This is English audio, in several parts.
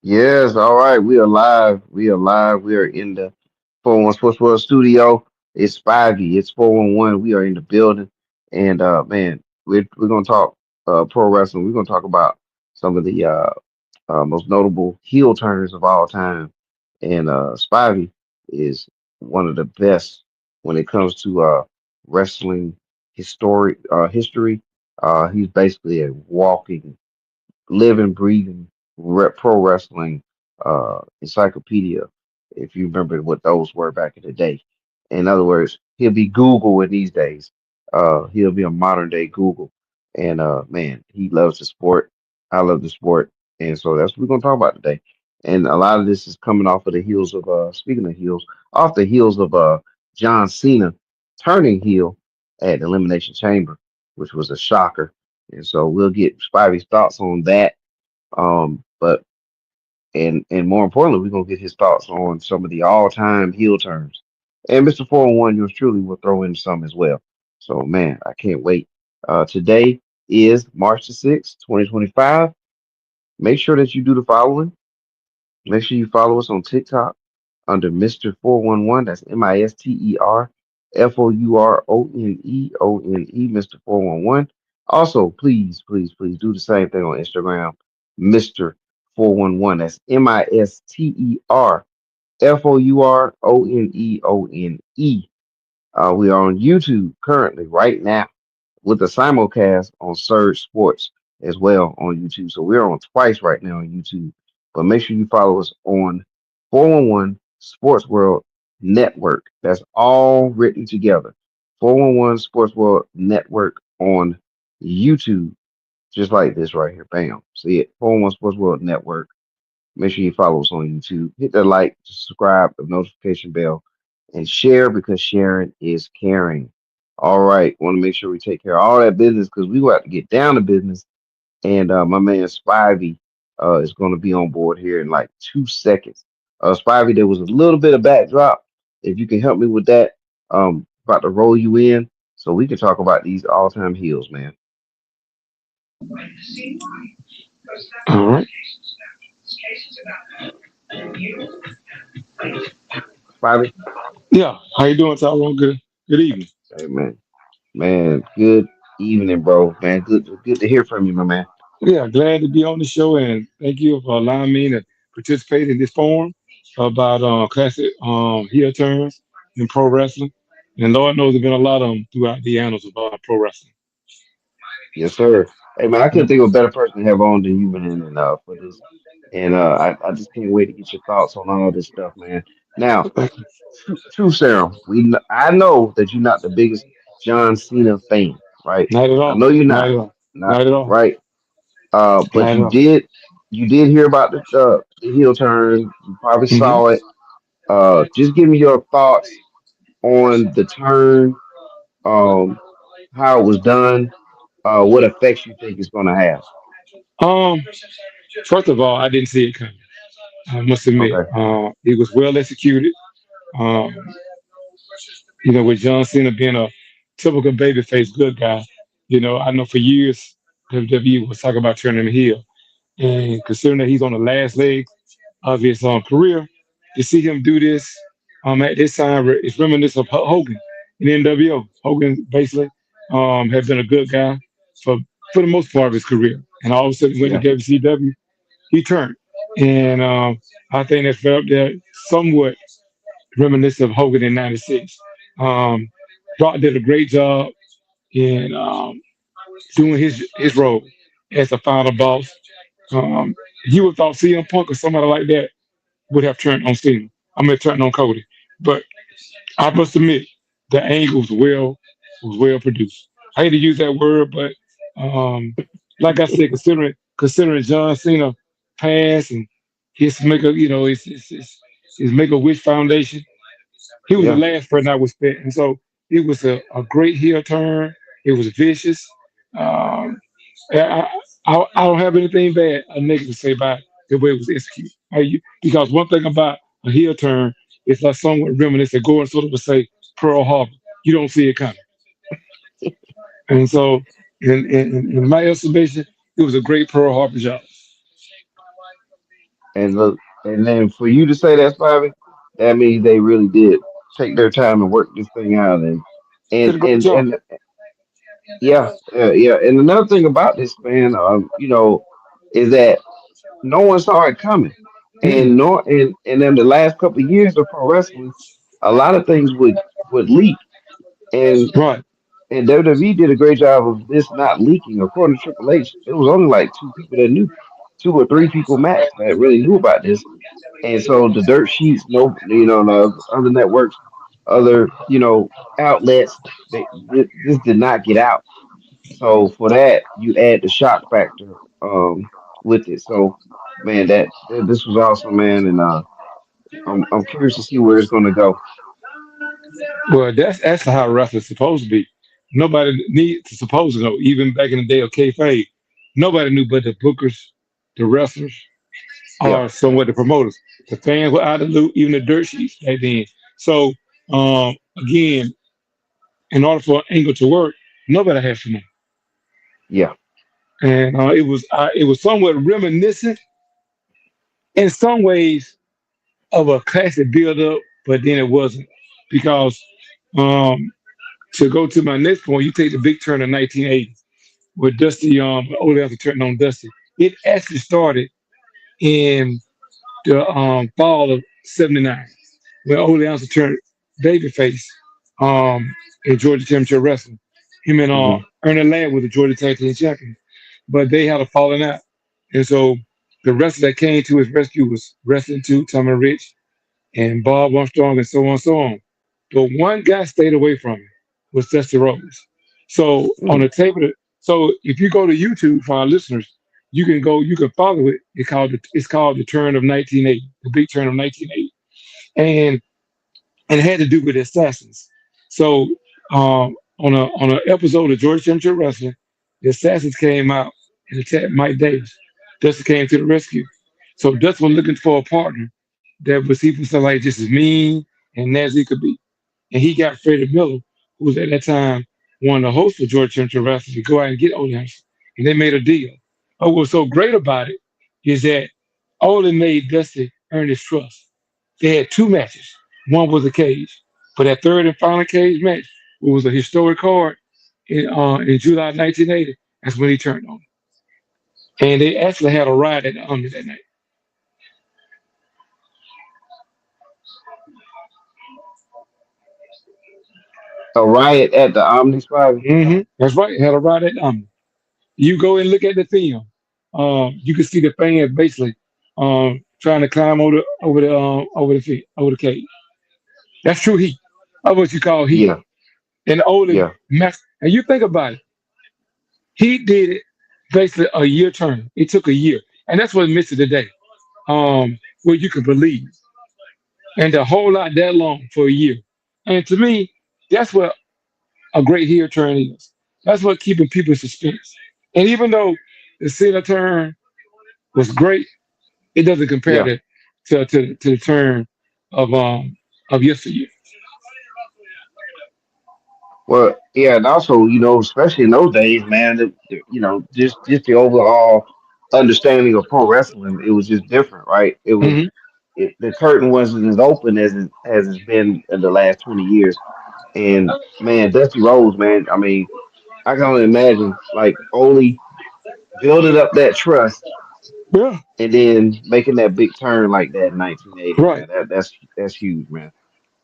Yes, all right. We are live. We are live. We are in the 411 Sports World Studio. It's Spivey. It's 411. We are in the building. And man, we're gonna talk pro wrestling. We're gonna talk about some of the most notable heel turners of all time. And Spivey is one of the best when it comes to wrestling history. He's basically a walking living, breathing pro wrestling encyclopedia. If you remember what those were back in the day. In other words, he'll be Google in these days. He'll be a modern day Google. And man, he loves the sport. I love the sport. And so that's what we're gonna talk about today. And a lot of this is coming off of the heels of speaking of heels, off the heels of John Cena turning heel at Elimination Chamber, which was a shocker. And so we'll get Spivey's thoughts on that. But and more importantly, we're gonna get his thoughts on some of the all-time heel turns. And Mr. 401, yours truly will throw in some as well. So man, I can't wait. Today is March the 6th, 2025. Make sure that you do the following. Make sure you follow us on TikTok under Mr. 411. That's MisterFourOneOne, Mr. 411. Also, please do the same thing on Instagram, Mr. 411. That's MisterFourOneone. We are on YouTube currently, right now, with the simulcast on Surge Sports as well on YouTube. So we're on twice right now on YouTube. But make sure you follow us on 411 Sports World Network. That's all written together. 411 Sports World Network on YouTube, just like this right here. Bam. See it. 411 Sports World Network. Make sure you follow us on YouTube. Hit the like, subscribe, the notification bell, and share because sharing is caring. All right. Want to make sure we take care of all that business because we got to get down to business. And my man Spivey is going to be on board here in like 2 seconds. Spivey, there was a little bit of backdrop. If you can help me with that, about to roll you in so we can talk about these all-time heels, man. All right. Spivey, Yeah. How you doing, Tyrone? Good evening. hey man, man, good evening, bro. Man, good to hear from you, my man. Yeah, glad to be on the show and thank you for allowing me to participate in this forum about classic heel turns in pro wrestling. And Lord knows there's been a lot of them throughout the annals of pro wrestling. Yes, sir. Hey man, I couldn't think of a better person to have on than you, man, and for this. And I just can't wait to get your thoughts on all this stuff, man. Now, Thank you. true, Sarah, I know that you're not the biggest John Cena fan, right? Not at I all. know you're Not not, at all. not Not at all. right. But Not at all. you did hear about the heel turn. You probably Hmm. saw it. Just give me your thoughts on the turn, um, how it was done, what effects you think it's gonna have. Um, First of all, I didn't see it coming. I must admit, Okay. it was well executed. Um, with John Cena being a typical babyface good guy, I know for years WWE was talking about turning him heel. And considering that he's on the last leg of his career, to see him do this at this time, it's reminiscent of Hogan in NWO. Hogan basically had been a good guy for for the most part of his career. And all of a sudden, went to Yeah. WCW, he turned. And I think that felt there somewhat reminiscent of Hogan in '96. Um, Brock did a great job in doing his role as the final boss. You would thought CM Punk or somebody like that would have turned on Cena. I mean, turned on Cody. But I must admit, the angle was well produced. I hate to use that word, but um, like I said, considering John Cena pass and his make a his Make a Wish Foundation. He was the Yeah. last person I would spit, and so it was a great heel turn. It was vicious. Um, I don't have anything bad or negative to say about the way it was executed. Because one thing about a heel turn, it's like somewhat reminiscent. Gordon sort of would say Pearl Harbor. You don't see it coming, and so in my estimation, it was a great Pearl Harbor job. And look, and then for you to say that's Bobby, that means they really did take their time and work this thing out. Did And a great and job. and yeah, yeah. And another thing about this, man, is that no one saw it coming. Mm-mm. And in the last couple of years of pro wrestling, a lot of things would leak. And Right. and WWE did a great job of this not leaking. According to Triple H, it was only like two people that knew, two or three people max that really knew about this. And so the dirt sheets, no, the other networks, other, outlets, this did not get out. So for that, you add the shock factor with it. So man, this was awesome, man, and I'm curious to see where it's going to go. Well, that's how wrestling's supposed to be. Nobody needs to supposed to know. Even back in the day of kayfabe, nobody knew but the bookers, the wrestlers, Yeah. or somewhat the promoters. The fans were out of the loop, even the dirt sheets back then. So again, in order for an angle to work, nobody has to know. Yeah. And it was somewhat reminiscent in some ways of a classic build up, but then it wasn't because um, to go to my next point, you take the big turn in 1980 with Dusty, Ole after turning on Dusty. It actually started in the fall of '79 when Ole Anderson turned babyface in Georgia Championship Wrestling. Him and Hmm. Ernie Ladd were the Georgia Tag Team Champions, but they had a falling out, and so the wrestler that came to his rescue was Wrestling 2, Tommy Rich, and Bob Armstrong, and so on and so on. But one guy stayed away from it was Dusty Rhodes. So on Mm. the table, so if you go to YouTube for our listeners, you can follow it. It's called the Turn of 1980, the Big Turn of 1980, and and it had to do with assassins. So on an episode of George Championship Wrestling, the assassins came out and attacked Mike Davis. Dusty came to the rescue. So Dusty was looking for a partner that would see for somebody just as mean and nasty as he could be. And he got Freddie Miller, who was at that time one of the hosts for George Championship Wrestling, to go out and get Ole Anderson. And they made a deal. But what was so great about it is that Ole made Dusty earn his trust. They had two matches. One was a cage. For that third and final cage match, it was a historic card in July 1980. That's when he turned on. And they actually had a ride at the Omni that night. A riot at the Omni Spivey. That's right. Had a ride at the Omni. You go and look at the film. You can see the fans basically trying to climb over the cage. That's true heat. That's what you call heat. Yeah. And only Yeah. max. And you think about it, he did it basically a year turn. It took a year, and that's what makes it today. Where you can believe, and a whole lot that long for a year. And to me, that's what a great heel turn is. That's what keeping people in suspense. And even though the Cena turn was great, it doesn't compare Yeah. to the turn of yesteryear. Well, yeah, and also, especially in those days, man, just the overall understanding of pro wrestling, it was just different, right? Hmm. The curtain wasn't as open as it's been in the last 20 years. And man, Dusty Rhodes, man, I mean, I can only imagine like only building up that trust Yeah, and then making that big turn like that in 1980, right. man. That's huge, man.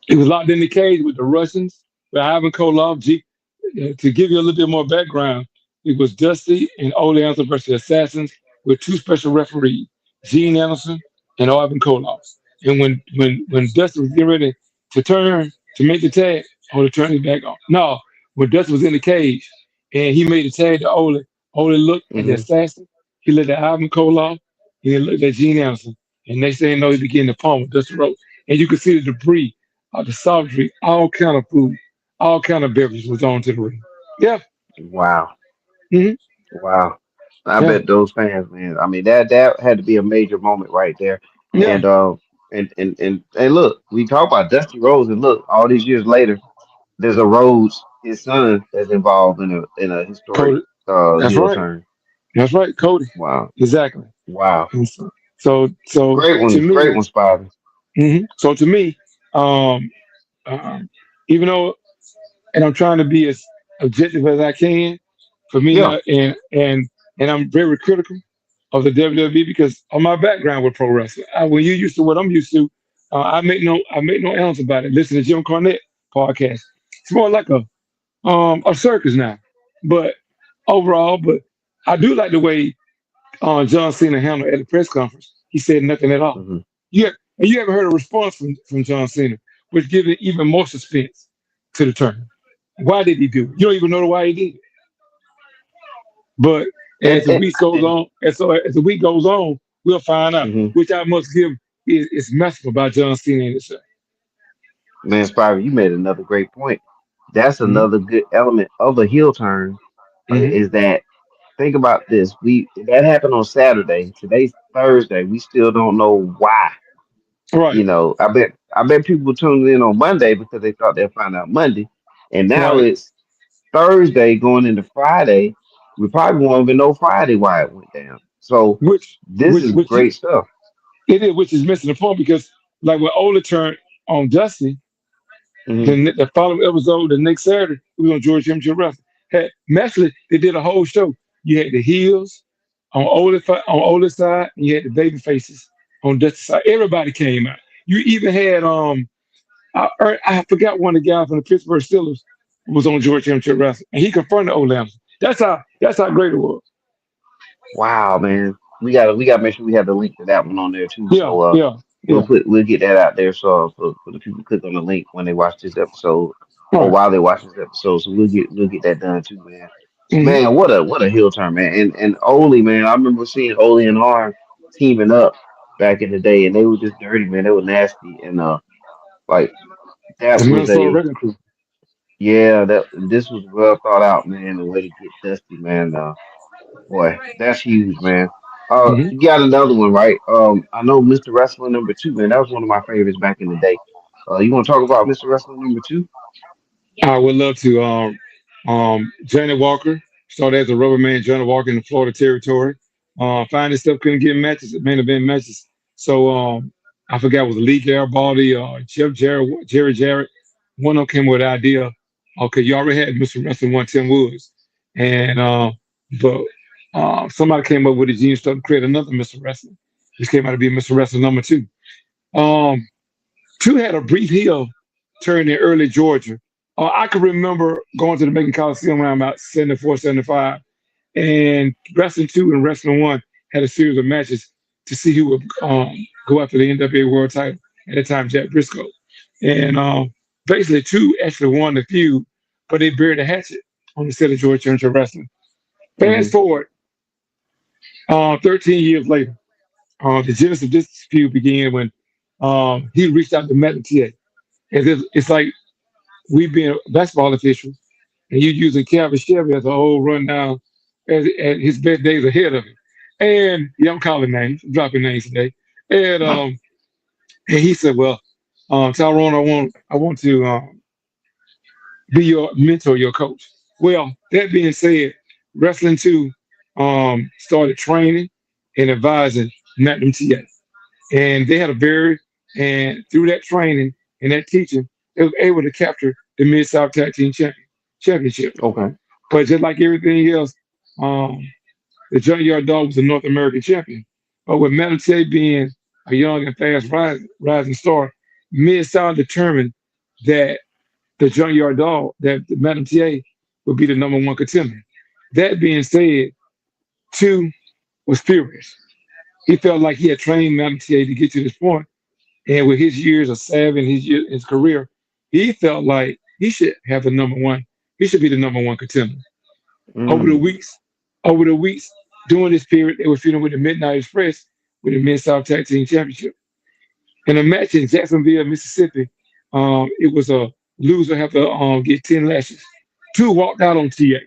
He was locked in the cage with the Russians, with Ivan Koloff. To give you a little bit more background, it was Dusty and Ole Anderson versus Assassins with two special referees, Gene Anderson and Ivan Koloff. And when Dusty was getting ready to turn to make the tag, Ole turned his back on. No, when Dusty was in the cage and he made the tag to Ole, Ole looked at the Hmm. assassin. He looked at Ivan Koloff. He looked at Gene Anderson, and next thing you know, he began to pump with Dusty Rhodes, and you could see the debris of the soft drink, all kind of food, all kind of beverages was on to the ring. Yeah, Wow. hmm Wow. I yeah, bet those fans, man. I mean, that had to be a major moment right there. yeah. And and look, we talk about Dusty Rhodes, and look, all these years later, there's a Rhodes, his son, that's involved in a historic Cody, that's heel right, turn. that's right, Cody, Wow. exactly. Wow. And so to Great me, one, Spivey. so to me, um, um, even though, and I'm trying to be as objective as I can, for me Yeah. not, and I'm very critical of the WWE because of my background with pro wrestling. When you're used to what I'm used to, I make no announce about it. Listen to Jim Cornette podcast. It's more like a circus now, but overall, but I do like the way John Cena handled at the press conference. He said nothing at all. Hmm. And you haven't heard a response from John Cena, which gives it even more suspense to the turn. Why did he do it? You don't even know why he did it. But And, as the week goes and on, and so as the week goes on, we'll find out, mhm. which I must give is masterful by John Cena and himself. Man, Spivey, you made another great point. That's Mm-hmm. another good element of a heel turn. Mm-hmm. Is that think about this? We that happened on Saturday. Today's Thursday. We still don't know why. Right, I bet people tuned in on Monday because they thought they'd find out Monday, and now right. it's Thursday going into Friday. We probably won't even know Friday why it went down. So Which this which is which great stuff. it is, which is missing the point because like when Ola turned on Dusty, Hmm. the following episode, the next Saturday, we was on George Championship Wrestling. Had Messley, they did a whole show. You had the heels on Ola's side, and you had the baby faces on Dusty's side. Everybody came out. You even had I forgot one of the guys from the Pittsburgh Steelers was on George Championship Wrestling, and he confronted Ola. That's how great it was. Wow, man. We gotta make sure we have the link to that one on there too. Yeah, So yeah, yeah. we'll get that out there so for the people to click on the link when they watch this episode All or right. while they watch this episode. So we'll get that done too, man. Mm-hmm. Man, what a heel turn, man. And Oli, man, I remember seeing Oli and Arn teaming up back in the day, and they were just dirty, man. They were nasty, and like The that was Minnesota a Wrecking Crew. yeah, that this was well thought out, man. The way to get Dusty, man. Boy, that's huge, man. Mm-hmm. You got another one, right? I know Mr. Wrestler number two, man. That was one of my favorites back in the day. You want to talk about Mr. Wrestler number two? I would love to. Johnny Walker started as a rubber man. Johnny Walker in the Florida territory. Finding stuff couldn't get matches, main event matches. So I forgot it was Lee Garibaldi or Jeff Jarrett, Jerry Jarrett. One of them came with the idea. Okay, you already had Mr. Wrestling one Tim Woods, and but somebody came up with a genius stuff to create another Mr. Wrestling. This came out to be Mr. Wrestling number two. Um, Two had a brief heel turn in early Georgia. I can remember going to the Macon Coliseum around about 74, 75, and Wrestling 2 and Wrestling 1 had a series of matches to see who would go after the NWA World title. At the time, Jack Briscoe. And basically, 2 actually won the feud, but they buried the hatchet on the set of Georgia Championship Wrestling. Fast Hmm. forward 13 years later, the genesis of this feud began when he reached out to Matt Tia. It's like we being basketball officials and you using Calvin Chevy as a whole rundown as his best days ahead of him. And yeah, I'm calling names, I'm dropping names today. And and he said, well, Tyrone, I want to be your mentor, your coach. Well, that being said, Wrestling 2 started training and advising Matt MTA. And they had a very, and through that training and that teaching, they was able to capture the Mid South Tag Team Championship. Okay. But just like everything else, um, the Junkyard Dog was a North American champion. But with Metal being a young and fast rising star, Mid South determined that the Junkyard Dog, that the Madam TA would be the number one contender. That being said, two was furious. He felt like he had trained Madam TA to get to this point, and with his years of savvy and his career, he felt like he should have the number one. He should be the number one contender. Over the Mm. weeks, over the weeks during this period, they were feuding with the Midnight Express. with the Men's South Tag Team Championship. In a match in Jacksonville, Mississippi, it was a loser have to get 10 lashes. Two walked out on TA,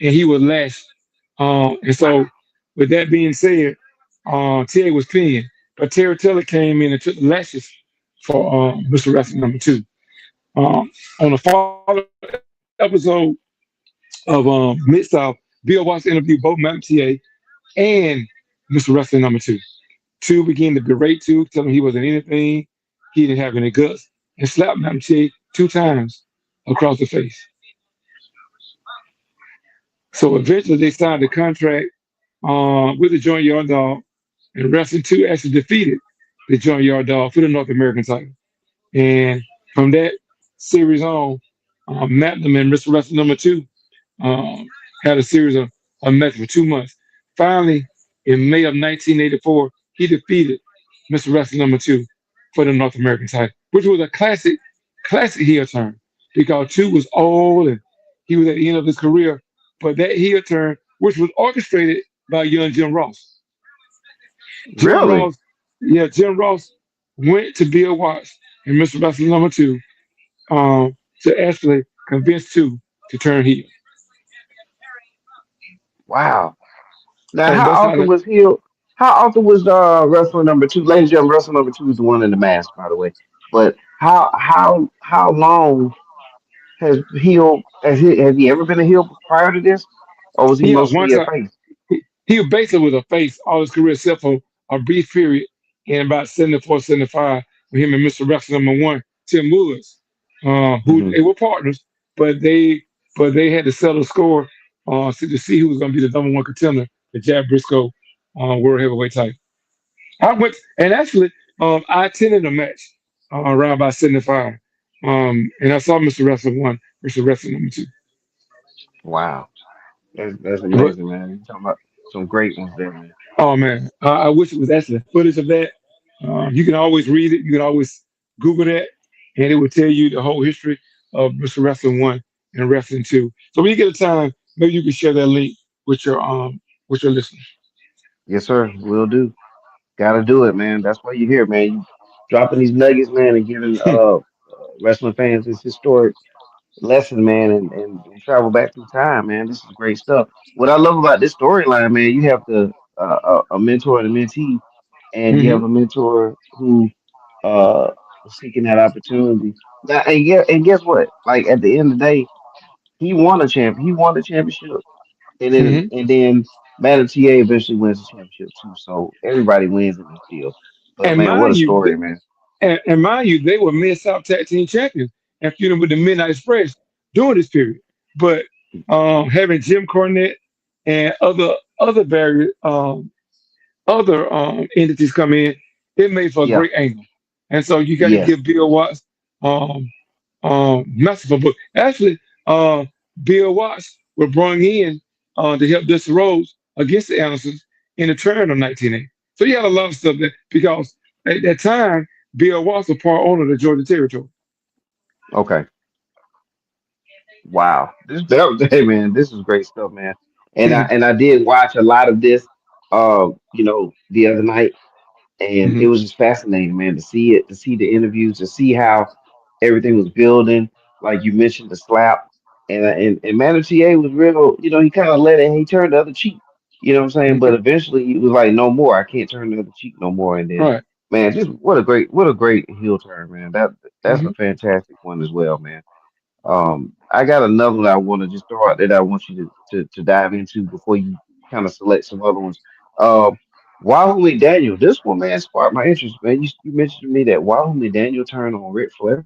and he was lashed. And so, with that being said, TA was pinned, but Terry Taylor came in and took the lashes for Mr. Wrestling number two. On the following episode of Mid South, Bill Watts interviewed both Matt TA and Mr. Wrestling number two. Two began to berate Two, tell him he wasn't anything, he didn't have any guts, and slapped Matt TA 2 times across the face. So eventually they signed a contract with the Joint Yard Dog, and Wrestling 2 actually defeated the Joint Yard Dog for the North American title. And from that series on, Magnum and Mr. Wrestling number two um, had a series of matches for 2 months. Finally, in May of 1984, he defeated Mr. Wrestling number two for the North American title, which was a classic heel turn because two was old and he was at the end of his career. But that heel turn, which was orchestrated by young Jim Ross. Jim Really? Ross, yeah, Jim Ross went to Bill Watts and Mr. Wrestling number two to actually convince two to turn heel. Wow. Now, And how that's how often the was wrestler number two? Ladies and gentlemen, wrestler number two is the one in the mask, by the way. But how long has he ever been a heel prior to this, or was he yeah, one mostly a time face? he basically was a face all his career except for a brief period in about 74, 75 with him and Mr. Wrestling number one, Tim Woods, who Hmm. they were partners, but they had to settle the score to see who was going to be the number one contender, the Jack Briscoe World Heavyweight title. I went and actually I attended a match around about 75, and I saw Mr. Wrestling one, Mr. Wrestling number two. Wow, that's But amazing, man. You talking about some great ones there, man. oh man, I wish it was actually footage of that. You can always read it. You can always Google that, and it will tell you the whole history of Mr. Wrestling One and Wrestling Two. So when you get a time, maybe you can share that link with your listeners. Yes, sir. Will do. Gotta do it, man. That's why you're here, man. You dropping these nuggets, man, and giving wrestling fans this historic lesson, man, and travel back through time, man. This is great stuff. What I love about this storyline, man, you have a mentor and a mentee, and you Hmm. have a mentor who was seeking that opportunity. Now, and guess what? Like at the end of the day, he won a champ. He won the championship, Hmm. and then Madam TA eventually wins the championship too. So everybody wins in this deal. But And man, what a mind you, story, man. and mind you, they were Mid South Tag Team Champions and feuding with the Midnight Express during this period. But having Jim Cornette and other various other entities come in, it made for a Yeah, great angle. And so you got to yes. give Bill Watts um, masterful book. Actually, Bill Watts was brought in to help Dusty Rhodes against the Andersons in the turn of 1980. So you had a lot of stuff that because at that time, Bill Watts was part owner of the Georgia Territory. Okay. Wow. Hey man, this is great stuff, man. Hmm. And I did watch a lot of this the other night, and it Hmm. was just fascinating, man, to see it, to see the interviews, to see how everything was building. Like you mentioned, the slap, and Manu TA was real. He kind of let it. He turned the other cheek. You know what I'm saying? But Hmm. eventually, he was like, "No more. I can't turn the other cheek no more." And then, Right. man, just what a great heel turn, man. That's a Hmm. fantastic one as well, man. I got another that I want to just throw out there that I want you to dive into before you kind of select some other ones. Um, Wahoo McDaniel, this one man sparked my interest, man. You mentioned to me that Wahoo McDaniel turned on Ric Flair.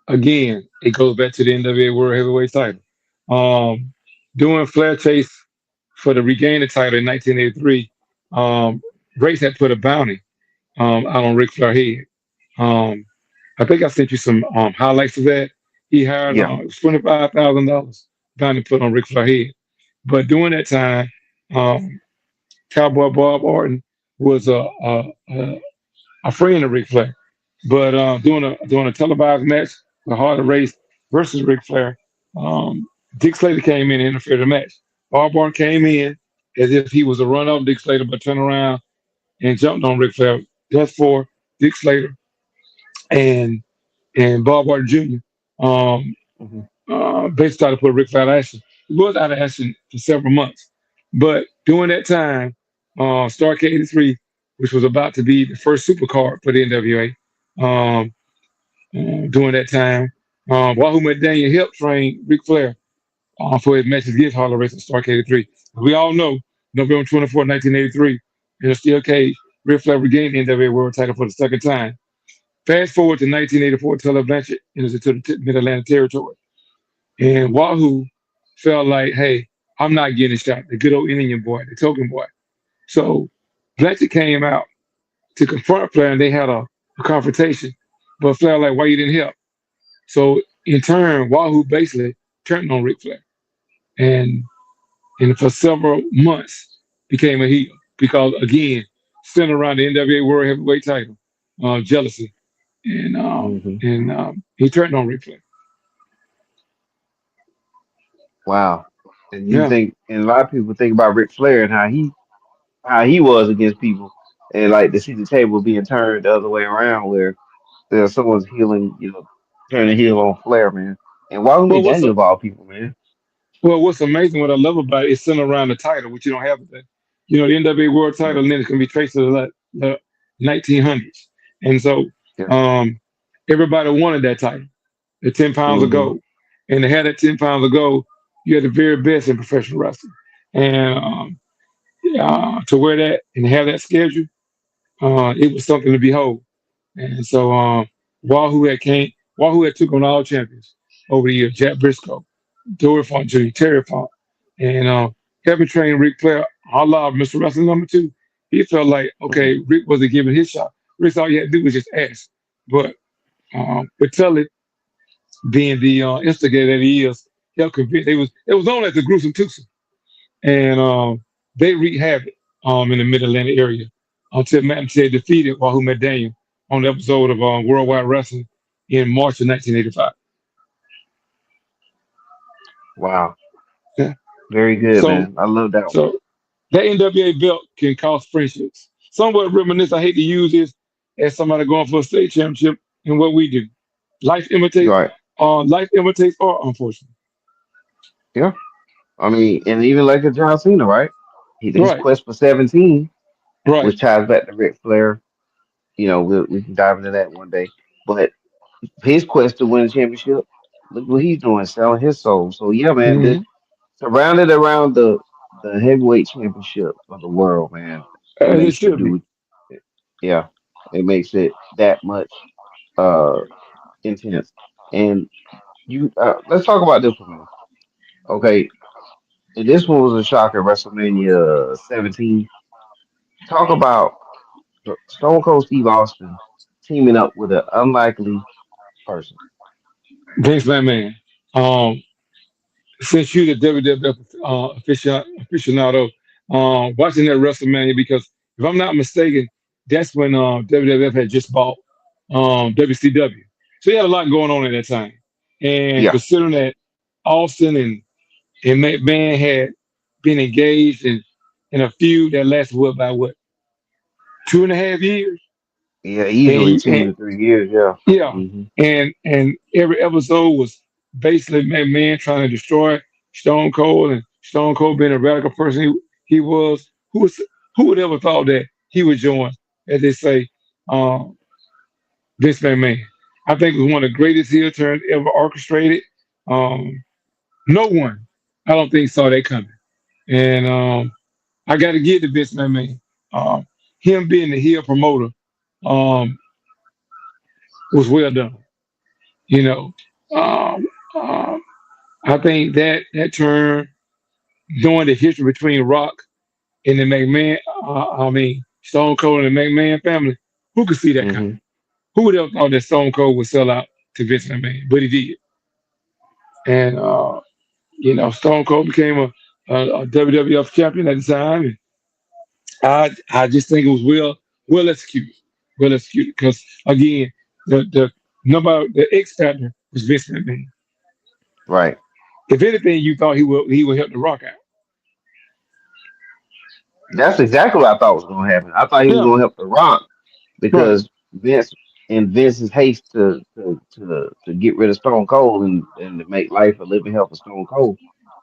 Again, it goes back to the NWA World Heavyweight title. Um, Doing Flair Chase for the regain the title in 1983, Race had put a bounty out on Ric Flair head. Um, I think I sent you some highlights of that. He hired Yeah, it was $25,000 bounty put on Ric Flair head. But during that time, um, Cowboy Bob Orton was a friend of Ric Flair. But doing a televised match, the Harder Race versus Ric Flair, Dick Slater came in and interfered in the match. Bob Orton came in as if he was a run up Dick Slater, but turned around and jumped on Ric Flair. That's for Dick Slater and Bob Orton Jr. Um, Hmm. basically started to put Ric Flair out of action. He was out of action for several months, but during that time, Starrcade '83, which was about to be the first supercard for the NWA, during that time, Wahoo McDaniel helped train Ric Flair for his matches against Harley Race at Starrcade '83. We all know November 24, 1983, in a steel cage, Ric Flair regained the NWA World Title for the second time. Fast forward to 1984, Tully Blanchard enters into the Mid Atlantic territory. And Wahoo felt like, hey, I'm not getting a shot. The good old Indian boy, the token boy. So Blanchard came out to confront Flair and they had a confrontation. But Flair like, why you didn't help? So in turn, Wahoo basically turned on Ric Flair. And for several months became a heel. Because again, centered around the NWA World Heavyweight title, jealousy. Hmm. He turned on Ric Flair. Wow. And you Yeah. think, and a lot of people think about Ric Flair and how he was against people, and like to see the table being turned the other way around, where there's someone's healing, turning heel on Flair, man. And Wahoo Well, what's McDaniel of all people, man. Well, what's amazing, what I love about it is centered around the title, which you don't have today. The NWA World Yeah, title, and then it can be traced to the 1900s. And so yeah. um, everybody wanted that title, the 10 pounds of Hmm. gold. And to have that 10 pounds of gold, you had the very best in professional wrestling. And to wear that and have that schedule, it was something to behold. And so Wahoo had came, Wahoo had took on all champions over the years, Jack Briscoe, Dory Funk Jr., Terry Funk, and having trained Ric Flair, I love Mr. Wrestling #2. He felt like, Hmm. okay, Rick wasn't giving his shot. Rick, all you had to do was just ask. But with Tully being the instigator that he is, helped convince, it was known as the gruesome twosome. And they wreaked havoc in the Mid Atlantic area until Matt McTaggart defeated Wahoo McDaniel on the episode of Worldwide Wrestling in March of 1985. Wow. Yeah. Very good, So, man. I love that one. so that NWA belt can cost friendships. Somewhat reminiscent, I hate to use this as somebody going for a state championship in what we do. Life You're imitates, right. life imitates art, unfortunately. Yeah. I mean, and even like a John Cena, right? His Right, quest for 17, right. which ties back to Ric Flair. We can dive into that one day. But his quest to win a championship, look what he's doing, selling his soul. So yeah, man, Hmm. surrounded around the heavyweight championship of the world, man. It As it makes you should be. do, yeah, it makes it that much uh intense. And let's talk about this one, man. Okay, and this one was a shocker, WrestleMania 17. Talk about Stone Cold Steve Austin teaming up with an unlikely person. Vince McMahon. Um, since you're the WWF aficionado, watching that WrestleMania, because if I'm not mistaken, that's when WWF had just bought WCW. So you had a lot going on at that time. And Yeah, considering that Austin and McMahon had been engaged in a feud that lasted what, 2.5 years? yeah, And, easily you, two and to 3 years. Yeah. Yeah, Hmm. and every episode was basically McMahon trying to destroy Stone Cold, and Stone Cold being a radical person he was. Who would ever thought that he would join, as they say, um, Vince McMahon? I think it was one of the greatest heel turns ever orchestrated. Um, no one, I don't think, saw that coming. And I got to give to Vince McMahon. Um, him being the heel promoter um, was well done. You know, um, um, I think that turn, knowing the history between Rock and the McMahon, I mean Stone Cold and the McMahon family, who could see that coming? Hmm. Who would have thought that Stone Cold would sell out to Vince McMahon? But he did, and Stone Cold became a WWF champion at the time, and I just think it was well executed because again the number the X factor was Vince McMahon. Right. If anything, you thought he would help the Rock out. That's exactly what I thought was going to happen. I thought he was Yeah, going to help The Rock right, because Vince's haste to get rid of Stone Cold and to make life a living hell for Stone Cold,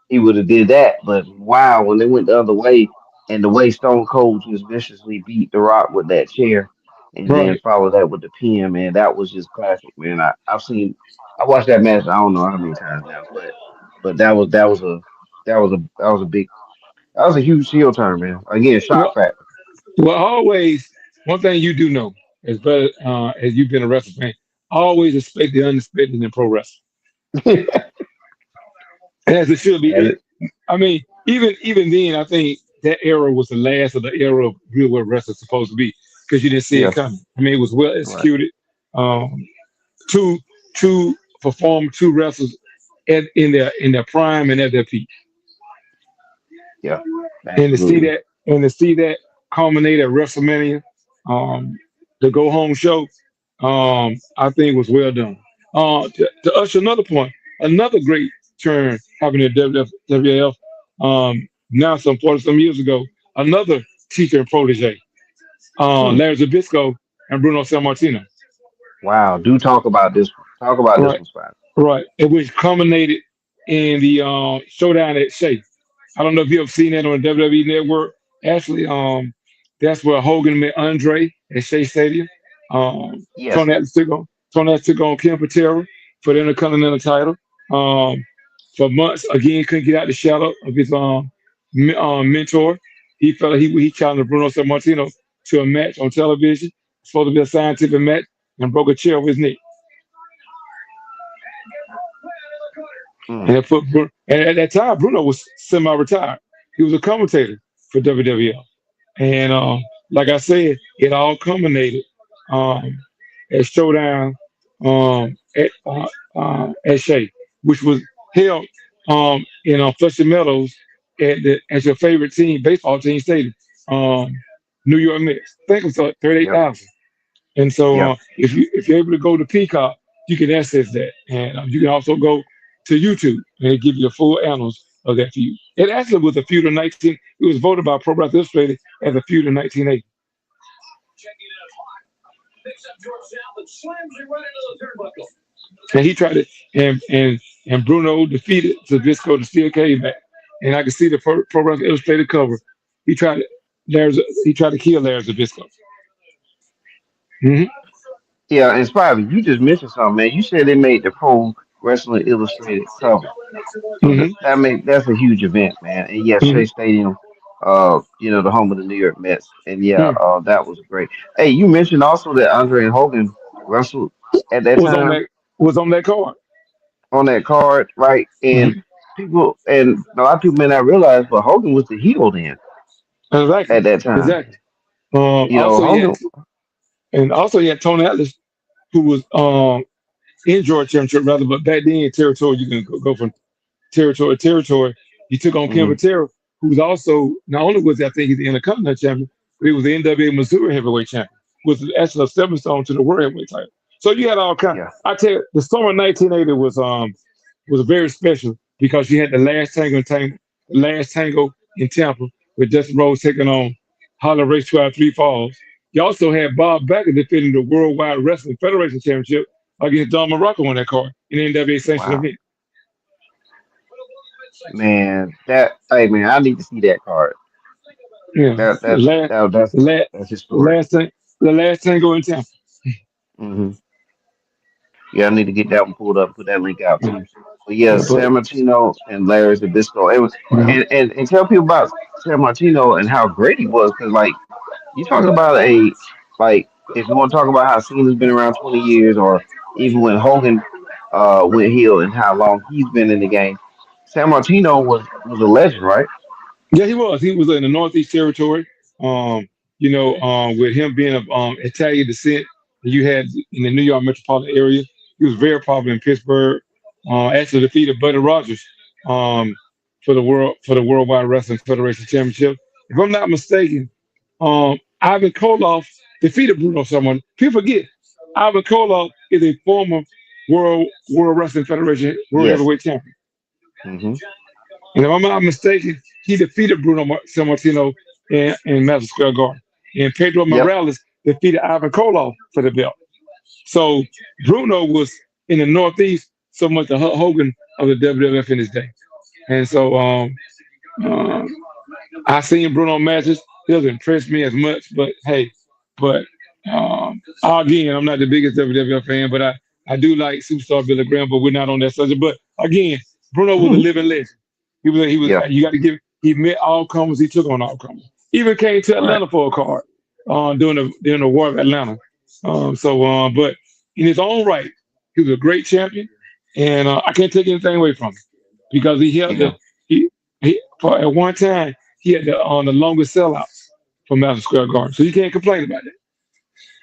he would have did that. But wow, when they went the other way and the way Stone Cold just viciously beat The Rock with that chair and then right. followed that with the pin, man, that was just classic, man. I watched that match I don't know how many times now, but that was a big that was a huge heel turn, man. Again, shock Well, factor. well, always one thing you do know, as better as you've been a wrestling fan, always expect the unexpected in pro wrestling, as it should be. And it, I mean, even then, I think that era was the last of the era of real world wrestling supposed to be because you didn't see it yeah, coming. I mean, it was well right. executed. Um, two two performed two wrestlers in their prime and at their peak, Yeah, and absolutely. and to see that culminate at WrestleMania, um, the go home show, I think was well done. To usher another point, another great turn happened at WWF. Now some years ago, another teacher and protege, Hmm. Larry Zbyszko and Bruno Sammartino. Wow. Do talk about this one. Talk about this Right, one, Spider. right. It was culminated in the showdown at Shea. I don't know if you have seen that on the WWE Network. Actually, that's where Hogan met Andre at Shea Stadium. Yes. Tony Atlas took on Ken Patera for the Intercontinental title. Um, for months, again, couldn't get out the shadow of his mentor. He felt like he challenged Bruno Sammartino to a match on television. It's supposed to be a scientific match, and broke a chair with his neck. Mm. And and at that time, Bruno was semi-retired. He was a commentator for WWF. And like I said, it all culminated um, at Showdown at Shea, which was held in Flushing Meadows at your favorite team, baseball team stadium, um, New York Mets. I think it was like Yep. 38,000. And so Yep. if you're able to go to Peacock, you can access that, and you can also go to YouTube and it give you the full annals of that feud. It actually was a feud of 19. It was voted by Pro Wrestling Illustrated as a feud of 1980. And he tried it, and Bruno defeated Zabisco to still came back. And I can see the Pro Wrestling Illustrated cover. He tried it. He tried to kill Larry Zabisco. Hmm. Yeah, and Spider, you just mentioned something, man. You said they made the Pro Wrestling Illustrated cover. So Hmm. that's a huge event, man. And yes, Hmm. Shea Stadium, the home of the New York Mets. And yeah, Hmm. that was great. Hey, you mentioned also that Andre and Hogan wrestled at that Was on time that was on that card. on that card, right? And Hmm. a lot of people may not realize, but Hogan was the heel then Exactly. at that time. Exactly. Um, You know, also, he had, Hogan, and also he had Tony Atlas, who was in Georgia Championship rather, but back then in territory you can go from territory to territory. He took on Ken hmm Patera, who was also not only was I think he's the Intercontinental Champion, but he was the NWA Missouri Heavyweight Champion, was actually a stepping stone to the World Heavyweight title. So you had all kinds. yeah, I tell you, the summer of 1980 was very special because you had the last tango in Tampa with Dustin Rhodes taking on Holly Race 2 out of 3 falls. You also had Bob Backer defending the Worldwide Wrestling Federation Championship against Don Morocco on that card in the NWA sanctioned wow, event. man, hey man, I need to see that card. Yeah, That the that's last, that, that's the last, that's the historic. last thing, the last tango in Tampa. hmm Yeah, I need to get that one pulled up, put that link out Yeah, too. But yeah, yeah, but San Martino and Larry Zbyszko, yeah, and tell people about San Martino and how great he was, because like you talking about like if you want to talk about how Cena's been around 20 years, or even when Hogan went heel and how long he's been in the game, San Martino was a legend, right? yeah, he was. He was in the Northeast Territory. With him being of Italian descent, you had in the New York metropolitan area. He was very popular in Pittsburgh. Actually defeated Buddy Rogers um, for the Worldwide Wrestling Federation Championship. If I'm not mistaken, Ivan Koloff defeated Bruno someone. People forget Ivan Koloff is a former World Wrestling Federation World Yes. Heavyweight Champion. hmm And if I'm not mistaken, he defeated Bruno Sammartino in Madison Square Garden. And Pedro Yep. Morales defeated Ivan Koloff for the belt. So Bruno was in the Northeast so much the Hulk Hogan of the WWF in his day. And so um, I seen Bruno matches. He doesn't impress me as much, but hey, but again, I'm not the biggest WWF fan, but I do like Superstar Billy Graham, but we're not on that subject. But again, Bruno was a living legend. He was Yeah. you got to give he met all comers, he took on all comers. Even came to Right. Atlanta for a card during the War of Atlanta. But in his own right, he was a great champion, and I can't take anything away from him because he held the Yeah. he for at one time he had the longest sellouts for Madison Square Garden, so you can't complain about it.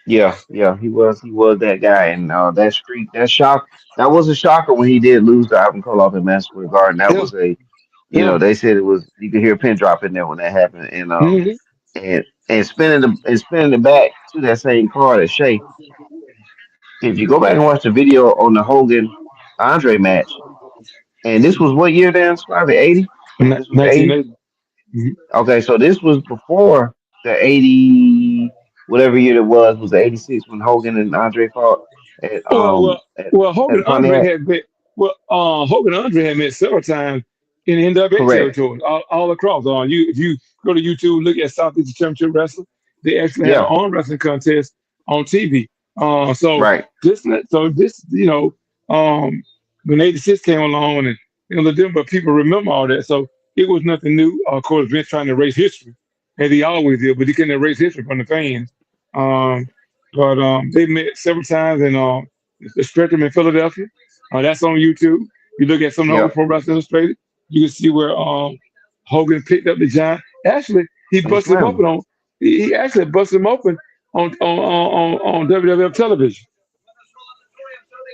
Yeah. Yeah. He was that guy, and that streak, that shock, that was a shocker when he did lose to Ivan Koloff in Madison Square Garden. That Yeah, was a, yeah. they said it was, you could hear a pin drop in there when that happened, Hmm. and spinning it back to that same card at Shea. If you go back and watch the video on the Hogan Andre match, and this was what year then? Probably 80. This was 80. 1980. Mhm. Okay, so this was before the 80, whatever year it was the 86 when Hogan and Andre fought at Well, well, well. at Hogan Andre Pontiac. had been Hogan Andre had met several times in the NWA Correct. territory, all across. If you go to YouTube, look at Southeast Championship Wrestling, they actually had an Yeah. arm wrestling contest on TV. So Right. this when '86 came along and the different, but people remember all that. So it was nothing new. Of course, Vince trying to erase history, as he always did, but he couldn't erase history from the fans. Um, but they met several times in the Spectrum in Philadelphia. That's on YouTube. You look at some of the old Yep. Pro Wrestling Illustrated, you can see where Hogan picked up the giant. Actually, he And busted him slam open him. on. He actually busted him open on WWF television.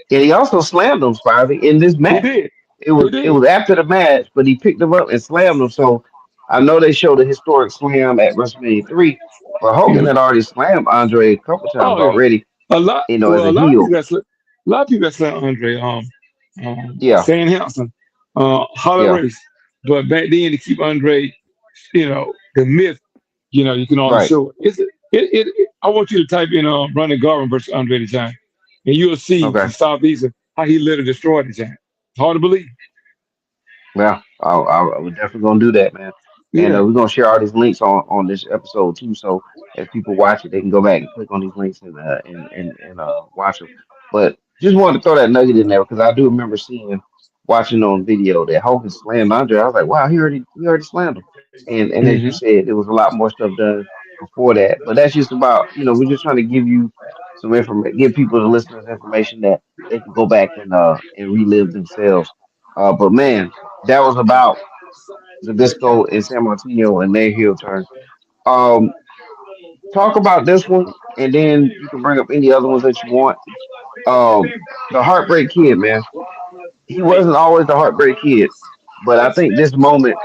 And he also slammed him, Spivey, in this He match. did. It He was it did. was after the match, but he picked him up and slammed him. So I know they showed a historic slam at WrestleMania 3, but Hogan Mhm. had already slammed Andre a couple times Oh yeah. already, as Well, a a lot of heel. people a lot of people that said Andre, Yeah, Stan Hansen, Holly yeah, Race, but back then to keep Andre, the myth, you can only right. show it. I want you to type in Ronnie Garvin versus Andre the Giant, and you'll see Okay. from Southeast how he literally destroyed the Giant. It's hard to believe. Well, we're definitely gonna do that, man. And Yeah. we're gonna share all these links on this episode too. So as people watch it, they can go back and click on these links and watch them. But just wanted to throw that nugget in there because I do remember watching on video that Hogan slammed Andre. I was like, wow, he already slammed him. And as you Hmm. said, there was a lot more stuff done before that. But that's just about, we're just trying to give you some information, give people, the listeners, information that they can go back and relive themselves. But man, that was about Zabisco and San Martino and their heel turn. Um, Talk about this one, and then you can bring up any other ones that you want. The Heartbreak Kid, man. He wasn't always the Heartbreak Kid, but I think this moment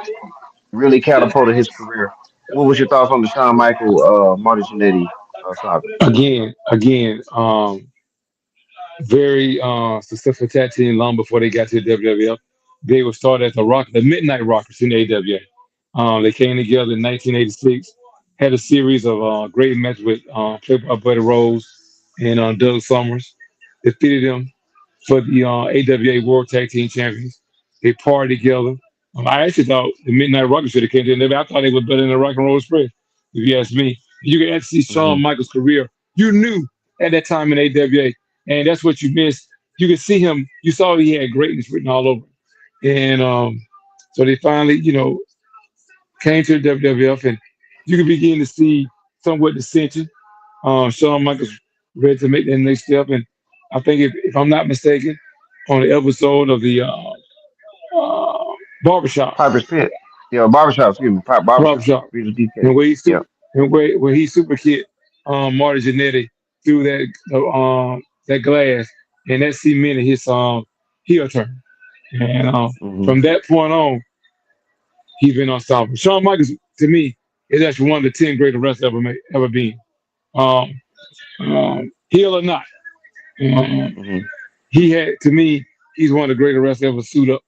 really catapulted his career. What was your thoughts on the Shawn Michael, Marty Jannetty saga? Again, very successful tag team long before they got to the WWF. They were started as the Midnight Rockers in the AWA. They came together in 1986, had a series of great matches with played by Buddy Rose and Doug Summers. Defeated them for the AWA World Tag Team Champions. They partied together. I actually thought the Midnight Rockers should have came to them. I thought they were better than the Rock and Roll Express, if you ask me. You can actually see Hmm. Shawn Michaels' career. You knew at that time in AWA, and that's what you missed. You could see him. You saw he had greatness written all over him. And so they finally, came to the WWF, and you could begin to see somewhat dissension. Shawn Michaels ready to make that next step, and I think if I'm not mistaken, on the episode of the uh, barbershop, Piper's Pit. Yeah, barbershop, excuse me. Barbershop. barbershop, Peter's Beefcake. and Yeah. where he super kicked Marty Jannetty through that glass, and that cemented his heel turn. And Hmm. from that point on, he's been unstoppable. Shawn Michaels, to me, is actually one of the 10 greatest wrestlers ever been. Um, heel or not, um, Hmm. he had to me, he's one of the greatest wrestlers ever suit up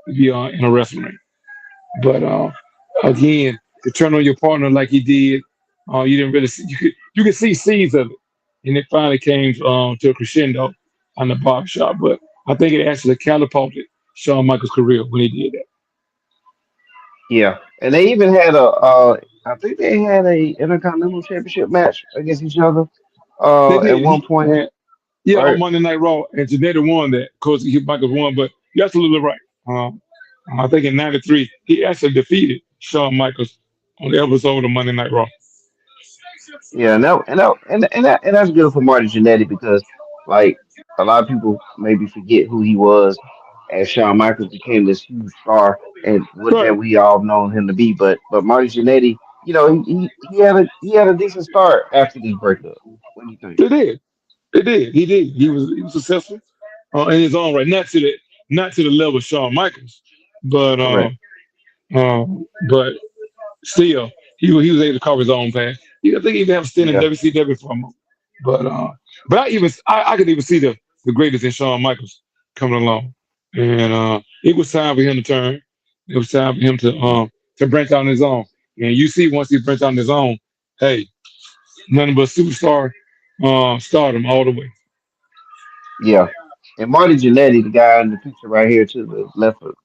to be in a wrestling ring. But again, to turn on your partner like he did. You didn't really see, you could see seeds of it, and it finally came to a crescendo on the barbershop. But I think it actually catapulted Shawn Michaels' career when he did that. Yeah, and they even had I think they had a Intercontinental Championship match against each other, They at did. one point, Yeah, on right? Monday Night Raw, and Janetta won that. Of course, Michaels won, but you're absolutely right. I think in '93 he actually defeated Shawn Michaels on the episode of Monday Night Raw. Yeah, and that's good for Marty Jannetty because like a lot of people maybe forget who he was as Shawn Michaels became this huge star and what that Right. we all known him to be. But Marty Jannetty, he had a decent start after this breakup. What do you think? They did. They did. He did. He was successful in his own right. Not to the level of Shawn Michaels, but Correct. but still he was able to cover his own path. I think he even have a stint in Yeah, WCW for a moment. But I could even see the greatest in Shawn Michaels coming along, and it was time for him to turn. It was time for him to branch out on his own. And you see, once he branched out on his own, hey, nothing but superstar stardom all the way. yeah. And Marty Jannetty, the guy in the picture right here to the left of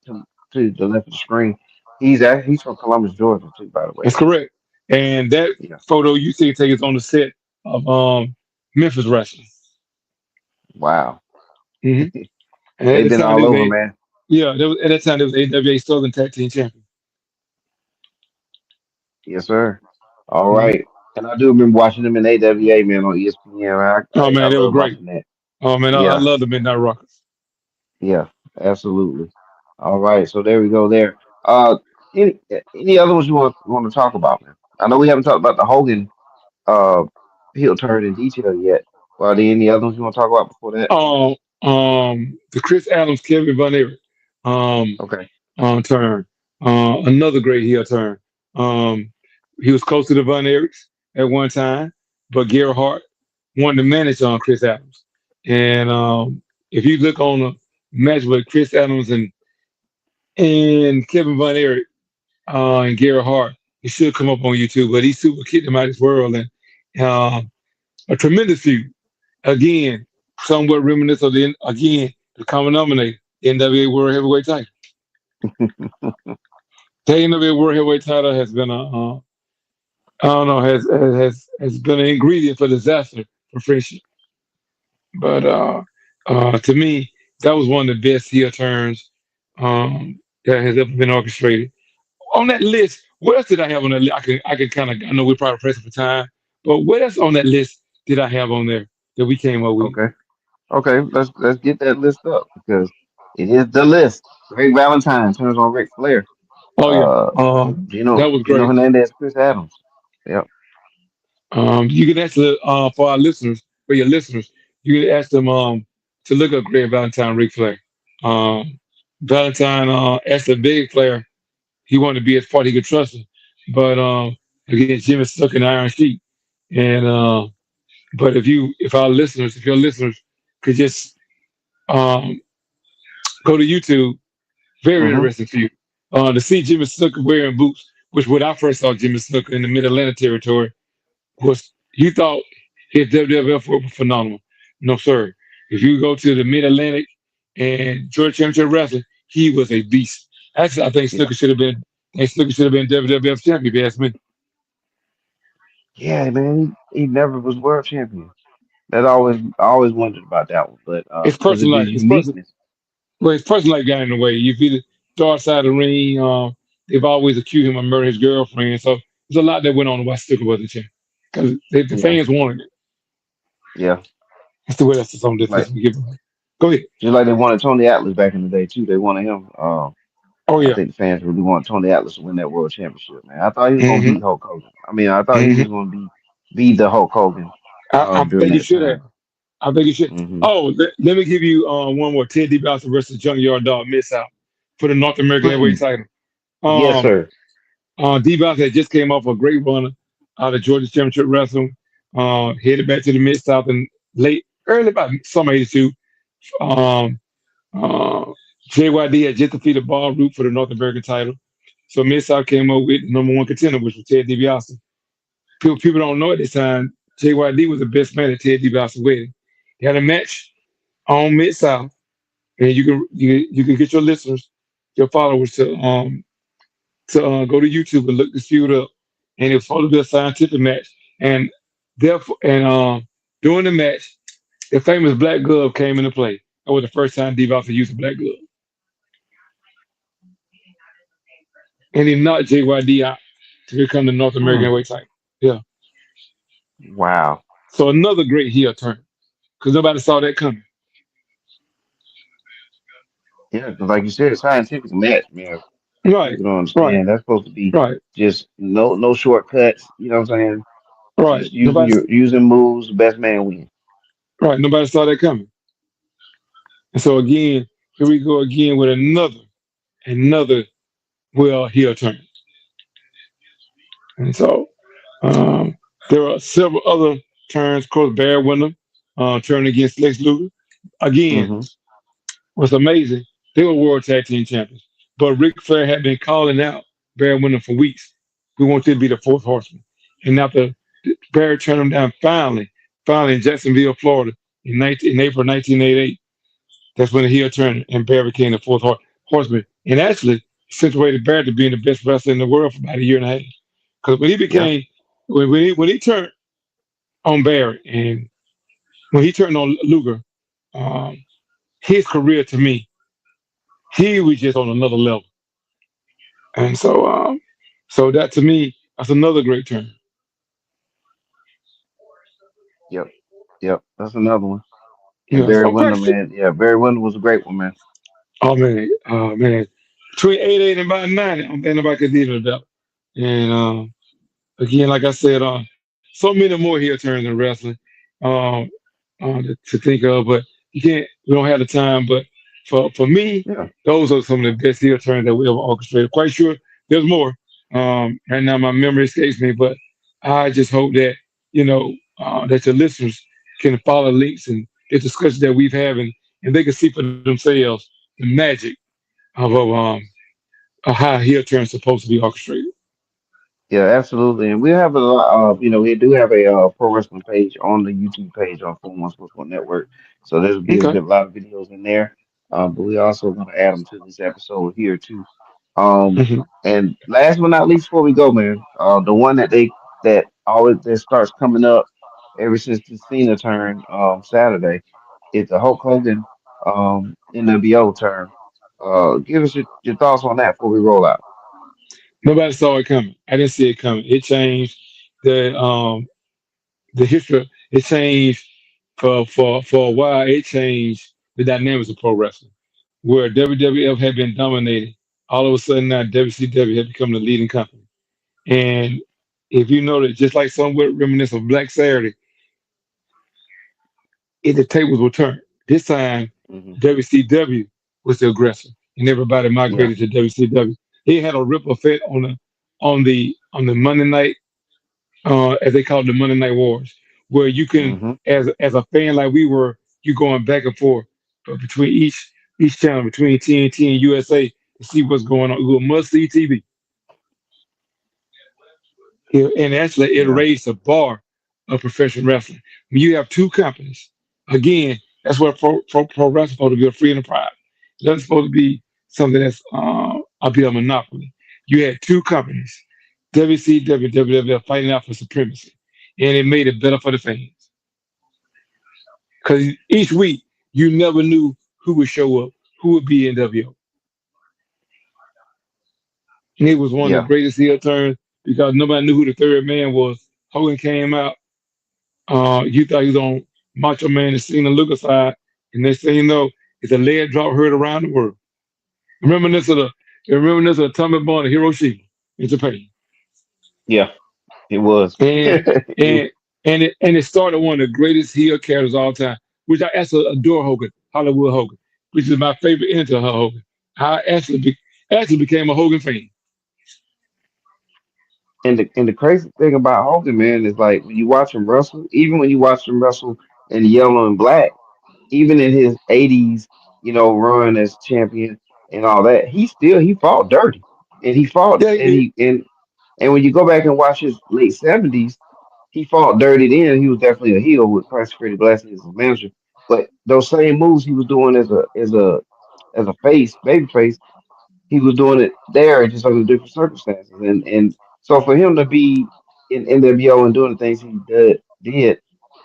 the screen, he's from Columbus, Georgia too, by the way. That's correct. And that Yeah. photo you see take is on the set of Memphis Wrestling. Wow. hmm And at They've the been time, they all was over, a man. yeah, at that time, there was AWA Southern Tag Team Champion. Yes, sir. All hmm right. And I do remember watching them in AWA, man, on ESPN. Oh I man, they were love great. watching that. Oh man, I Yeah, love the Midnight Rockers. yeah, absolutely. All right, so there we go there. Any other ones you want to talk about, man? I know we haven't talked about the Hogan uh heel turn in detail yet. Well, are there any other ones you want to talk about before that? The Chris Adams, Kevin Von Erich, um, Okay. turn. Another great heel turn. Um, he was close to the Von Erichs at one time, but Gary Hart wanted to manage on Chris Adams. And if you look on the match with Chris Adams and Kevin Von Erich and Gary Hart, it should come up on YouTube. But he super kicked him out of this world, and um, a tremendous feud. Again, somewhat reminiscent of the common denominator, NWA World Heavyweight title. The NWA World Heavyweight title has been I don't know, has been an ingredient for disaster for friendship. But to me, that was one of the best heel turns that has ever been orchestrated. On that list, what else did I have on that list? I can kind of, I know we're probably pressing for time, but what else on that list did I have on there that we came up with? Okay. Okay. Let's get that list up because it is the list. Greg Valentine turns on Ric Flair. Oh yeah, Uh, that was Gino great. Hernandez, Chris Adams. Yep. You can actually, for our listeners, for your listeners, you can ask them to look up Greg Valentine, Ric Flair. Valentine asked a big player he wanted to be as far he could trust him, but against Jimmy stuck in the Iron Sheik. And but if your listeners could just um, go to YouTube, very Mm-hmm. interesting for you to see Jimmy Snuka wearing boots, which when I first saw Jimmy Snuka in the Mid Atlantic territory was you thought his WWF work was phenomenal. No, sir. If you go to the Mid Atlantic and George Championship Wrestling, he was a beast. Actually, Yeah. I think Snooker should have been WWF champion, if you ask me. Yeah, man. He never was world champion. I always wondered about that one, but His because of personal life, his uniqueness. his personal life got in the way. If he dark side of the ring, they've always accused him of murdering his girlfriend. So there's a lot that went on why Snooker wasn't champion. Because the Yeah, fans wanted it. yeah. That's the way that's just on Just this like list we give them. Go ahead. just like they wanted Tony Atlas back in the day too. They wanted him. Oh I yeah. think the fans really want Tony Atlas to win that world championship, man. I thought he was gonna hmm beat Hulk Hogan. I mean, I thought he hmm was gonna be the Hulk Hogan I during think you that should have. time. I think you should. Hmm. Oh, let me give you one more. Ted DiBiase versus Junkyard Dog miss out for the North American heavyweight Please. title. Yes, Um, sir. DiBiase had just came off a great run out of Georgia Championship Wrestling. Headed back to the Mid South in early about summer '82. Um, uh, JYD had just defeated Bob Roop for the North American title. So Mid South came up with the number one contender, which was Ted DiBiase. People don't know at this time, JYD was the best man at Ted DiBiase's wedding. He had a match on Mid South, and you can get your listeners, your followers to go to YouTube and look this feud up, and it's supposed to be a scientific match. And therefore, and during the match, the famous black glove came into play. That was the first time DiBiase used a black glove, and he knocked JYD out to become the North American Mm. heavyweight title. Yeah. Wow. So another great heel turn because nobody saw that coming. Yeah, because like you said, scientific match, man. Right, People don't right, understand. That's supposed to be right, just no shortcuts. You know what I'm saying? right. Just using moves. Best man win. Nobody saw that coming. And so again, here we go again with another well heel turn. And so um, there are several other turns. Of course, Barry Windham turning against Lex Luger. Again, Hmm. what's amazing, they were world tag team champions. But Ric Flair had been calling out Barry Windham for weeks. We want you to be the fourth horseman. And after Barry turned him down finally in Jacksonville, Florida in April 1988, that's when the heel turned and Barry became the horseman. And actually situated Barry to being the best wrestler in the world for about a year and a half. Because when he Yeah. became when he turned on Barry and when he turned on Luger, um, his career to me, he was just on another level. And so that to me, that's another great turn. Yep. Yep. That's another one. And Yes. Barry Oh, Windham, question. man. Yeah, Barry Windham was a great one, man. Oh man. Between 88 and about 90, I don't think nobody could deal with that. And again, like I said, so many more heel turns in wrestling um, to think of, but you can't. We don't have the time. But for me, Yeah. those are some of the best heel turns that we ever orchestrated. Quite sure there's more. Right now, my memory escapes me, but I just hope that that your listeners can follow links and the discussions that we've had, and they can see for themselves the magic of how heel turns supposed to be orchestrated. Yeah, absolutely. And we have a lot we do have a pro wrestling page on the YouTube page on 411 Sports Network. So there's Okay. been a lot of videos in there. But we also going to add them to this episode here too. Um, Hmm. and last but not least, before we go, man, the one that always that starts coming up ever since the Cena turn Saturday is the Hulk Hogan NWO turn. Give us your thoughts on that before we roll out. Nobody saw it coming. I didn't see it coming. It changed the history. It changed for a while. It changed the dynamics of pro wrestling, where WWF had been dominating. All of a sudden now WCW had become the leading company. And if you notice, just like somewhat reminiscent of Black Saturday, the tables were turned. This time Hmm. WCW was the aggressor, and everybody Yeah. migrated to WCW. It had a ripple effect on the Monday night, as they call it, the Monday Night Wars, where you can, Hmm. as a fan like we were, you going back and forth between each channel, between TNT and USA to see what's going on. It was must see TV. And actually, it Yeah. raised the bar of professional wrestling. When you have two companies, again, that's what pro wrestling is supposed to be, a free enterprise. It doesn't supposed to be something that's a be a monopoly. You had two companies, WCW, WWF, fighting out for supremacy, and it made it better for the fans because each week you never knew who would show up, who would be in WO. And it was one of the Yeah. greatest heel turns because nobody knew who the third man was. Hogan came out. You thought he was on Macho Man and Cena Lucas side, and next thing you know, it's a lead drop heard around the world. Reminisce of the Tommy Bond of Hiroshima in Japan. Yeah. It was. And It- and it started one of the greatest heel characters of all time, which I actually adore Hogan, Hollywood Hogan, which is my favorite into Hogan. I actually became a Hogan fan. and the crazy thing about Hogan, man, is like when you watch him wrestle, even when you watch him wrestle in yellow and black, even in his 80s, run as champion and all that, he fought dirty. and he fought, Yeah, he and did. and when you go back and watch his late '70s, he fought dirty then. He was definitely a heel with consecrated blessing as a manager. But those same moves he was doing as a face, baby face, he was doing it there just under different circumstances. And so for him to be in NWO and doing the things he did,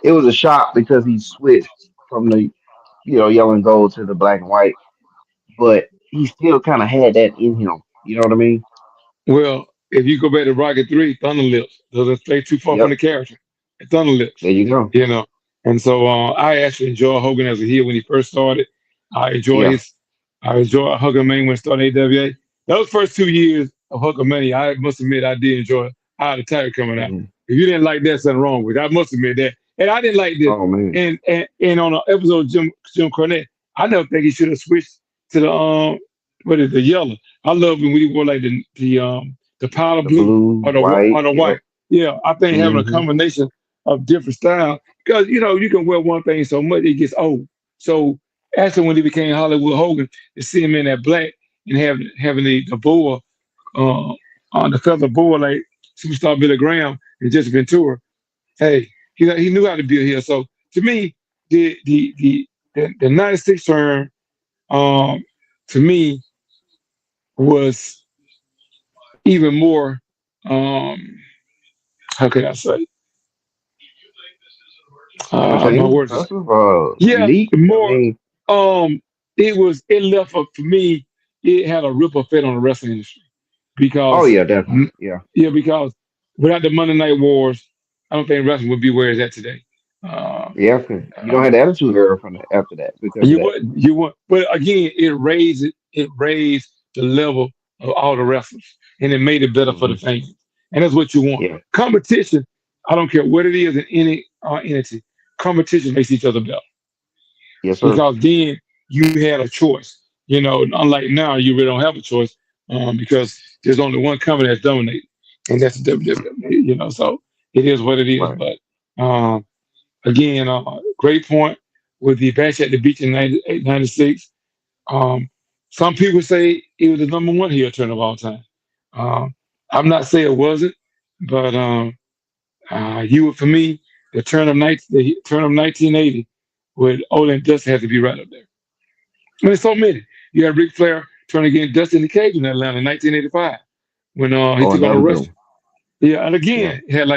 it was a shock because he switched from the yellow and gold to the black and white, but he still kind of had that in him. You know what I mean? Well, if you go back to Rocket 3, Thunder Lips doesn't stray too far from the Yep. character. Thunder There Lips, you go. you know. And so I actually enjoy Hogan as a heel when he first started. I enjoy Yeah. his, I enjoy Hogan Mania when he started AWA. Those first 2 years of Hogan Mania, I must admit I did enjoy how the title coming out. Mhm. If you didn't like that, something wrong with it. I must admit that. And I didn't like this. Oh man. And on an episode of Jim Cornette, I never think he should have switched to the what is the yellow. I love him when he wore like the powder The blue blue, or white. the white. Yep. Yeah, I think having a Hmm. combination of different styles because you can wear one thing so much it gets old. So actually, when he became Hollywood Hogan, to see him in that black and having the boa uh, on the feather boa like superstar Billy Graham and Jesse Ventura, hey, he knew how to be a heel. So to me, the the the the '96 turn um, to me was even more how can I say my Entertaining, words is impressive, yeah unique. I more mean, it left for me it had a ripple effect on the wrestling industry oh because yeah, definitely. Yeah. yeah because without the Monday Night Wars I don't think wrestling would be where it's at today. Uh, Yeah, 'cause you don't uh, have the attitude era from after that because of you that. would you would but again it raised the level of all the wrestlers and it made it better for the Hmm. fans and that's what you want. Yeah. Competition, I don't care what it is in any entity, competition makes each other better Yes, sir. because then you had a choice. Unlike now, you really don't have a choice because there's only one company that's dominating, and that's the WWE. So it is what it is. Right. But again, great point with the Bash at the Beach in 98, 96. Um, some people say it was the number one heel turn of all time. Um, I'm not saying it wasn't, but for me, the turn of 1980 with Ole and Dusty had to be right up there. I mean, so many. You had Ric Flair turn against Dusty in the Cage in Atlanta in 1985 when he Oh, took on a another good Russian. one. Yeah, and Yeah. again, it had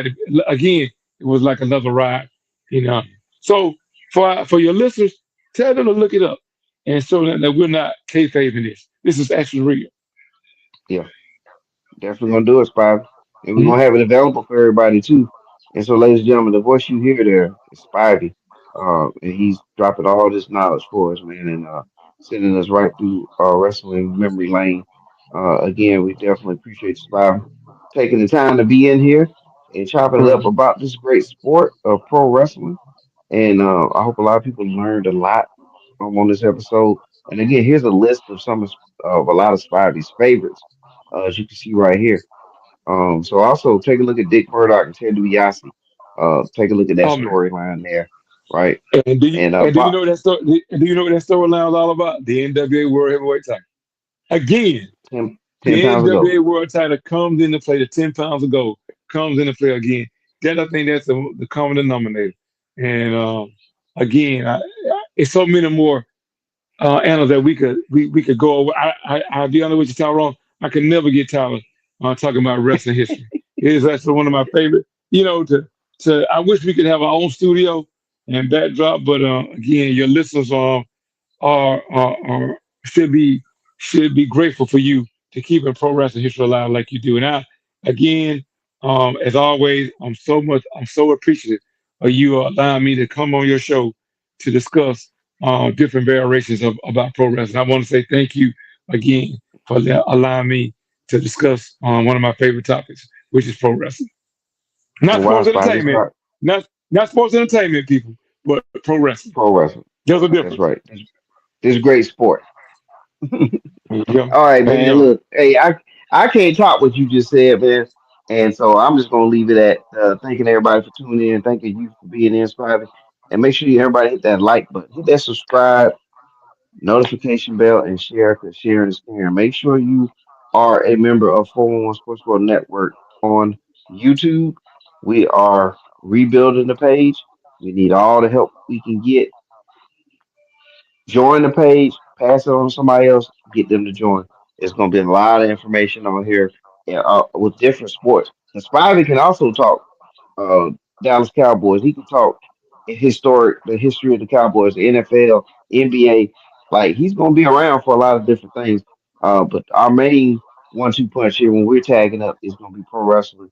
again, it was like another ride, you know. So for your listeners, tell them to look it up and show them that we're not kayfabing this. This is actually real. Yeah. Definitely gonna do it, Spivey. And we're Mhm. gonna have it available for everybody too. And so, ladies and gentlemen, the voice you hear there is Spivey. And he's dropping all this knowledge for us, man, and sending us right through wrestling memory lane. Again, we definitely appreciate you, Spivey, taking the time to be in here and chopping it up Uh, about this great sport of pro wrestling. And I hope a lot of people learned a lot on this episode. And again, here's a list of of a lot of Spivey's favorites, as you can see right here. So also take a look at Dick Murdoch and Ted DiBiase. Take a look at that man. storyline there, right? And do you And and do you know what that story? And do you know what that storyline is all about? The NWA World Heavyweight Title. Again, 10 the pounds ago. NWA World Title comes into play. The 10 pounds of gold comes into play again. I think that's the common denominator. And again, it's so many more annals that we could go over. I'll be honest with you, Tyrone. I can never get tired of talking about wrestling history. It is actually one of my favorite. To I wish we could have our own studio and backdrop, but again, your listeners are should be grateful for you to keeping pro wrestling history alive like you do. And again, as always, I'm so appreciative of you allowing me to come on your show to discuss different variations of about pro wrestling. I want to say thank you again for allowing me to discuss one of my favorite topics, which is pro wrestling, not Oh wow, sports Spivey's entertainment, hot. not sports entertainment, people, but pro wrestling. Pro wrestling. There's a That's difference. right. This great sport. There you go. All right, There you man. go. Look, hey, I can't top what you just said, man. And so I'm just gonna leave it at thanking everybody for tuning in, thanking you for being in, Spivey. And make sure everybody hit that like button, hit that subscribe, notification bell, and share because sharing is caring. Make sure you are a member of 411 Sports World Network on YouTube. We are rebuilding the page. We need all the help we can get. Join the page, pass it on to somebody else, get them to join. There's going to be a lot of information on here with different sports. And Spivey can also talk uh, Dallas Cowboys. He can talk the history of the Cowboys, the NFL, NBA. Like he's going to be around for a lot of different things. But our main one-two punch here when we're tagging up is going to be pro wrestling.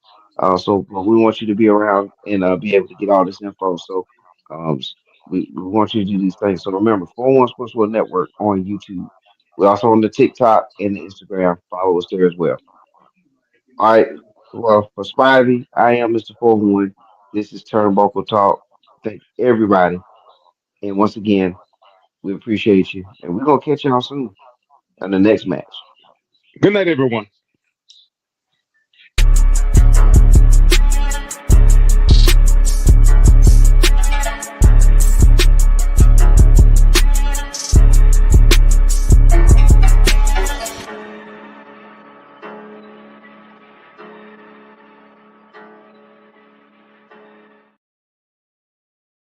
So but we want you to be around and be able to get all this info. So um, we want you to do these things. So remember, 401 Sports World Network on YouTube. We're also on the TikTok and the Instagram. Follow us there as well. All right. Well, for Spivey, I am Mr. 401. This is Turnbuckle Talk. Thank everybody. And once again, we appreciate you. And we're going to catch y'all soon on the next match. Good night, everyone.